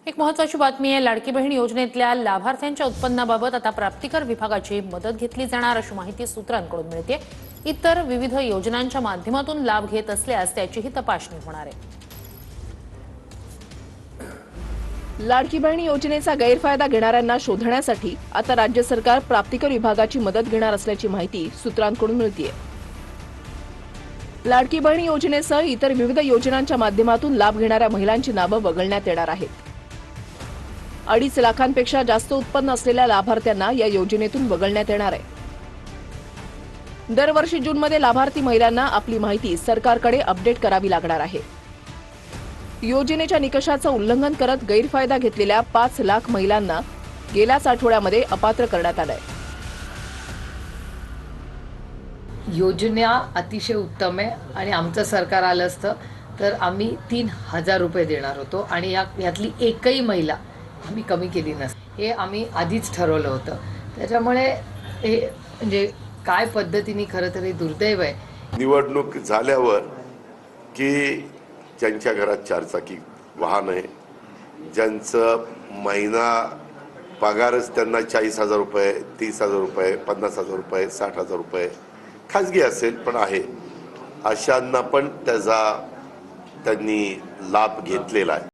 एक महत्त्वाची बातमी आहे। लाडकी बहीण योजनेतल्या लाभार्थ्यांच्या उत्पन्नाबाबत आता प्राप्तिकर विभागाची मदत घेतली जाणार अशी माहिती सूत्रांकडून मिळते। इतर विविध योजनांच्या माध्यमातून लाभ घेत असल्यास त्याचीही तपासणी होणार आहे। लाडकी बहीण योजनेचा गैरफायदा घेणाऱ्यांना शोधण्यासाठी आता राज्य सरकार प्राप्तिकर विभागाची मदत घेणार असल्याची माहिती सूत्रांकडून मिळते। लाडकी बहीण योजनेसह इतर विविध योजनांच्या माध्यमातून लाभ घेणाऱ्या महिलांची नावे वगळण्यात येणार आहेत। 2.5 लाखांपेक्षा जास्त उत्पन्न असलेल्या लाभार्थ्यांना या योजनेतून वगळण्यात येणार आहे। दरवर्षी जूनमध्ये लाभार्थी महिलांना आपली माहिती सरकारकडे अपडेट करावी लागणार आहे। योजनेच्या निकषाचं उल्लंघन करत गैरफायदा घेतलेल्या 5 लाख महिलांना गेल्याच आठवड्यामध्ये अपात्र करण्यात आलंय। योजना अतिशय उत्तम आहे आणि आमचं सरकार आलं असतं तर आम्ही 3000 रुपये देणार होतो आणि यातली एकही महिला आम्ही कमी केली नसती, हे आम्ही आधीच ठरवलं होतं। त्याच्यामुळे हे म्हणजे काय पद्धतीने खरं तर हे दुर्दैव आहे। निवडणूक झाल्यावर की ज्यांच्या घरात 4 चाकी वाहन आहे, ज्यांचं महिना पगारच त्यांना 40,000 रुपये, 30,000 रुपये, 50,000 रुपये, 60,000 रुपये खाजगी असेल पण आहे, अशांना पण त्याचा त्यांनी लाभ घेतलेला आहे।